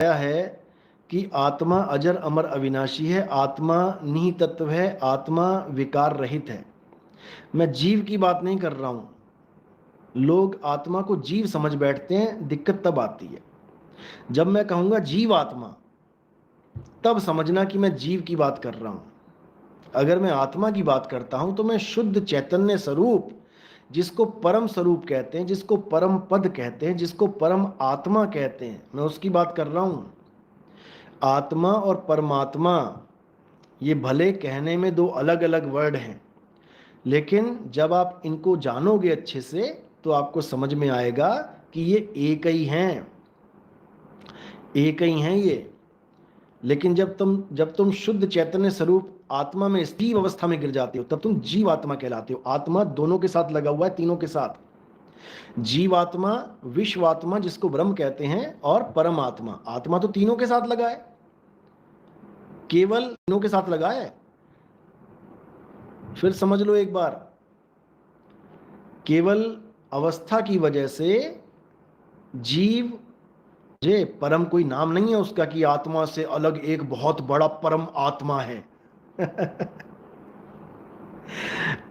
आया है कि आत्मा अजर अमर अविनाशी है, आत्मा निहि तत्व है, आत्मा विकार रहित है। मैं जीव की बात नहीं कर रहा हूं। लोग आत्मा को जीव समझ बैठते हैं, दिक्कत तब आती है जब मैं कहूंगा जीव आत्मा, तब समझना कि मैं जीव की बात कर रहा हूं। अगर मैं आत्मा की बात करता हूं तो मैं शुद्ध चैतन्य स्वरूप, जिसको परम स्वरूप कहते हैं, जिसको परम पद कहते हैं, जिसको परम आत्मा कहते हैं, मैं उसकी बात कर रहा हूं। आत्मा और परमात्मा ये भले कहने में दो अलग अलग वर्ड हैं, लेकिन जब आप इनको जानोगे अच्छे से तो आपको समझ में आएगा कि ये एक ही हैं, एक ही हैं ये। लेकिन जब तुम शुद्ध चैतन्य स्वरूप आत्मा में स्थिर अवस्था में गिर जाते हो, तब तुम जीव आत्मा कहलाते हो। आत्मा दोनों के साथ लगा हुआ है, तीनों के साथ। जीव आत्मा, विश्व आत्मा जिसको ब्रह्म कहते हैं, और परमात्मा। आत्मा तो तीनों के साथ लगा है, केवल तीनों के साथ लगा है। फिर समझ लो एक बार, केवल अवस्था की वजह से जीव, जे परम कोई नाम नहीं है उसका कि आत्मा से अलग एक बहुत बड़ा परम आत्मा है।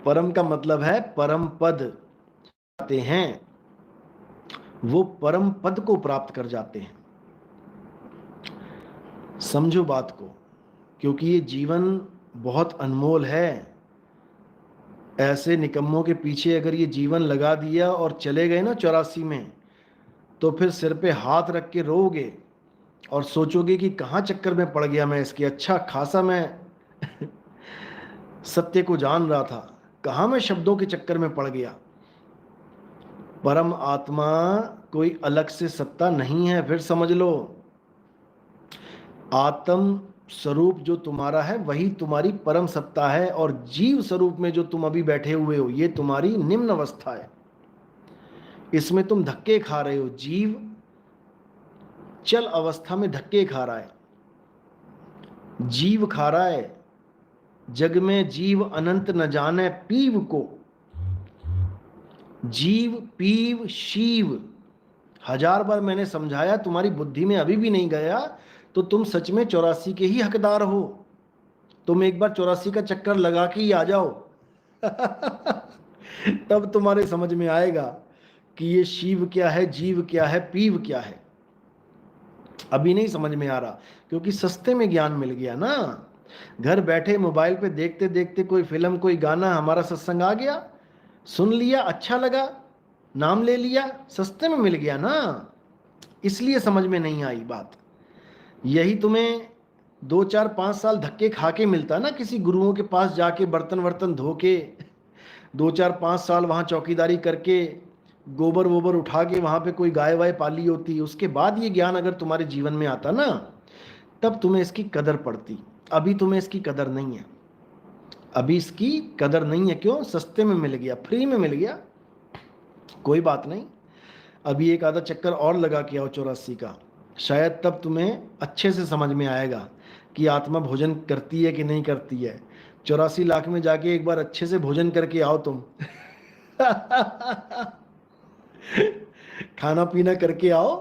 परम का मतलब है परम पद आते हैं, वो परम पद को प्राप्त कर जाते हैं। समझो बात को, क्योंकि ये जीवन बहुत अनमोल है। ऐसे निकम्मों के पीछे अगर ये जीवन लगा दिया और चले गए ना 84 में, तो फिर सिर पे हाथ रख के रोओगे और सोचोगे कि कहाँ चक्कर में पड़ गया मैं इसके। अच्छा खासा मैं सत्य को जान रहा था, कहाँ मैं शब्दों के चक्कर में पड़ गया। परम आत्मा कोई अलग से सत्ता नहीं है। फिर समझ लो, आत्म स्वरूप जो तुम्हारा है वही तुम्हारी परम सत्ता है, और जीव स्वरूप में जो तुम अभी बैठे हुए हो ये तुम्हारी निम्न अवस्था है। इसमें तुम धक्के खा रहे हो। जीव चल अवस्था में धक्के खा रहा है, जीव खा रहा है। जग में जीव अनंत न जाने पीव को, जीव पीव शिव। 1000 बार मैंने समझाया, तुम्हारी बुद्धि में अभी भी नहीं गया, तो तुम सच में 84 के ही हकदार हो। तुम एक बार 84 का चक्कर लगा के ही आ जाओ। तब तुम्हारे समझ में आएगा कि ये शिव क्या है, जीव क्या है, पीव क्या है। अभी नहीं समझ में आ रहा, क्योंकि सस्ते में ज्ञान मिल गया ना। घर बैठे मोबाइल पे देखते देखते कोई फिल्म, कोई गाना, हमारा सत्संग आ गया, सुन लिया, अच्छा लगा, नाम ले लिया, सस्ते में मिल गया ना, इसलिए समझ में नहीं आई बात। यही तुम्हें 2 4 5 साल धक्के खा के मिलता ना, किसी गुरुओं के पास जाके बर्तन वर्तन धो के 2 4 5 साल वहाँ चौकीदारी करके, गोबर वोबर उठा के वहाँ पे कोई गाय वाय पाली होती, उसके बाद ये ज्ञान अगर तुम्हारे जीवन में आता ना, तब तुम्हें इसकी कदर पड़ती। अभी तुम्हें इसकी कदर नहीं है, अभी इसकी कदर नहीं है। क्यों? सस्ते में मिल गया, फ्री में मिल गया। कोई बात नहीं, अभी एक आधा चक्कर और लगा के आओ 84 का, शायद तब तुम्हें अच्छे से समझ में आएगा कि आत्मा भोजन करती है कि नहीं करती है। 84 लाख में जाके एक बार अच्छे से भोजन करके आओ तुम। खाना पीना करके आओ,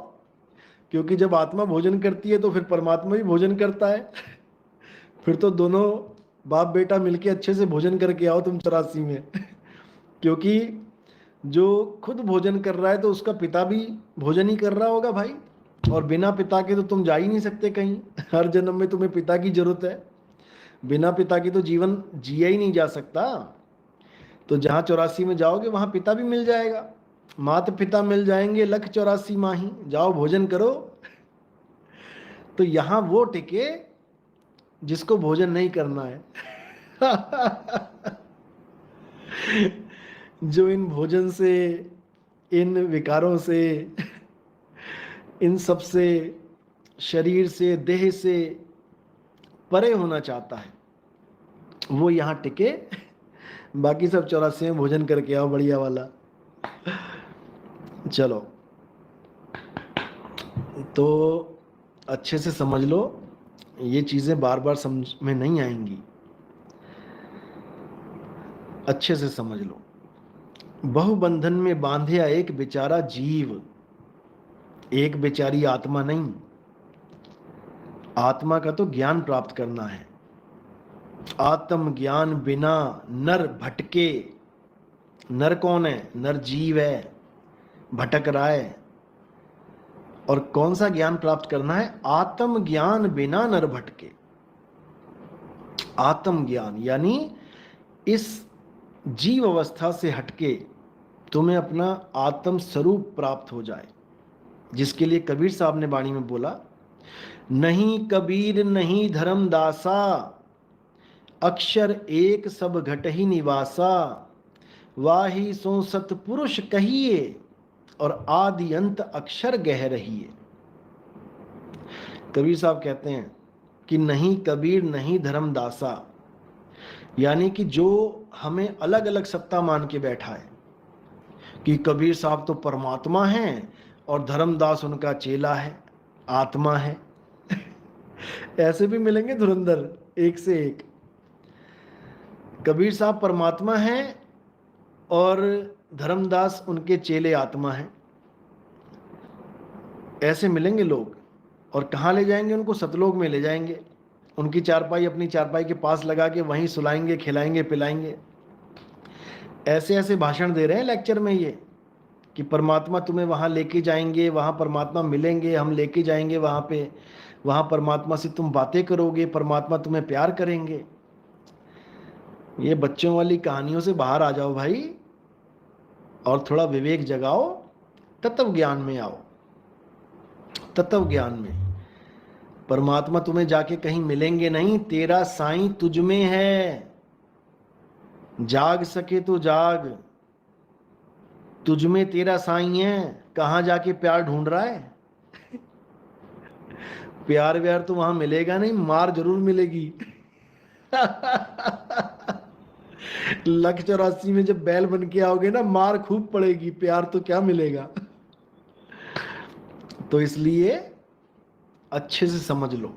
क्योंकि जब आत्मा भोजन करती है तो फिर परमात्मा भी भोजन करता है। फिर तो दोनों बाप बेटा मिलके अच्छे से भोजन करके आओ तुम 84 में। क्योंकि जो खुद भोजन कर रहा है तो उसका पिता भी भोजन ही कर रहा होगा भाई। और बिना पिता के तो तुम जा ही नहीं सकते कहीं। हर जन्म में तुम्हें पिता की जरूरत है, बिना पिता के तो जीवन जिया ही नहीं जा सकता। तो जहाँ 84 में जाओगे वहाँ पिता भी मिल जाएगा, माता पिता मिल जाएंगे, लख 84 माही, जाओ भोजन करो। तो यहाँ वो टिके जिसको भोजन नहीं करना है। जो इन भोजन से, इन विकारों से, इन सब से, शरीर से, देह से परे होना चाहता है, वो यहाँ टिके। बाकी सब 84 में भोजन करके आओ बढ़िया वाला। चलो, तो अच्छे से समझ लो, ये चीज़ें बार बार समझ में नहीं आएंगी, अच्छे से समझ लो। बहुबंधन में बांधे एक बेचारा जीव, एक बेचारी आत्मा नहीं। आत्मा का तो ज्ञान प्राप्त करना है। आत्म ज्ञान बिना नर भटके। नर कौन है? नर जीव है, भटक रहा है। और कौन सा ज्ञान प्राप्त करना है? आत्म ज्ञान बिना नर भटके। आत्म ज्ञान यानी इस जीव अवस्था से हटके तुम्हें अपना आत्म स्वरूप प्राप्त हो जाए, जिसके लिए कबीर साहब ने वाणी में बोला, नहीं कबीर नहीं धर्मदासा, अक्षर एक सब घट ही निवासा, वाही सो सतपुरुष कहिए, और आदि अंत अक्षर गह रहिए। कबीर साहब कहते हैं कि नहीं कबीर नहीं धर्मदासा, यानी कि जो हमें अलग अलग सत्ता मान के बैठा है कि कबीर साहब तो परमात्मा हैं और धर्मदास उनका चेला है, आत्मा है। ऐसे भी मिलेंगे धुरंधर एक से एक। कबीर साहब परमात्मा हैं और धर्मदास उनके चेले आत्मा हैं। ऐसे मिलेंगे लोग। और कहाँ ले जाएंगे उनको? सतलोक में ले जाएंगे। उनकी चारपाई अपनी चारपाई के पास लगा के वहीं सुलाएंगे, खिलाएंगे, पिलाएंगे। ऐसे ऐसे भाषण दे रहे हैं लेक्चर में ये कि परमात्मा तुम्हें वहाँ लेके जाएंगे, वहाँ परमात्मा मिलेंगे, हम लेके जाएंगे वहाँ पे, वहाँ परमात्मा से तुम बातें करोगे, परमात्मा तुम्हें प्यार करेंगे। ये बच्चों वाली कहानियों से बाहर आ जाओ भाई, और थोड़ा विवेक जगाओ, तत्व ज्ञान में आओ। तत्व ज्ञान में परमात्मा तुम्हें जाके कहीं मिलेंगे नहीं, तेरा साईं तुझ में है। जाग सके तो जाग, तुझ में तेरा साईं है। कहाँ जाके प्यार ढूंढ रहा है? प्यार व्यार तो वहां मिलेगा नहीं, मार जरूर मिलेगी। 184 में जब बैल बन के आओगे ना, मार खूब पड़ेगी, प्यार तो क्या मिलेगा। तो इसलिए अच्छे से समझ लो,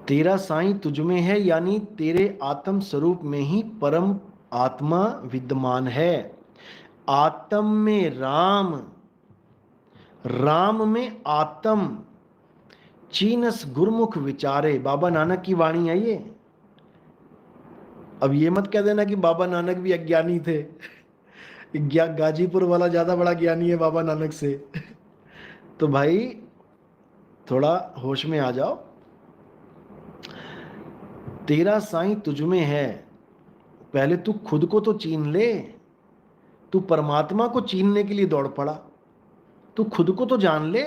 तेरा साईं तुझ में है, यानी तेरे आत्म स्वरूप में ही परम आत्मा विद्यमान है। आत्म में राम, राम में आत्म, चीनस गुरमुख विचारे। बाबा नानक की वाणी है ये। अब ये मत कह देना कि बाबा नानक भी अज्ञानी थे। गाजीपुर वाला ज्यादा बड़ा ज्ञानी है बाबा नानक से। तो भाई थोड़ा होश में आ जाओ। तेरा साईं तुझ में है, पहले तू खुद को तो चीन ले। तू परमात्मा को चीनने के लिए दौड़ पड़ा, तू खुद को तो जान ले।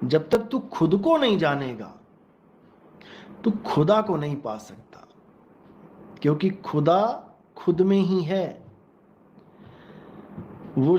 जब तक तू खुद को नहीं जानेगा, तू खुदा को नहीं पा सकता, क्योंकि खुदा खुद में ही है। वो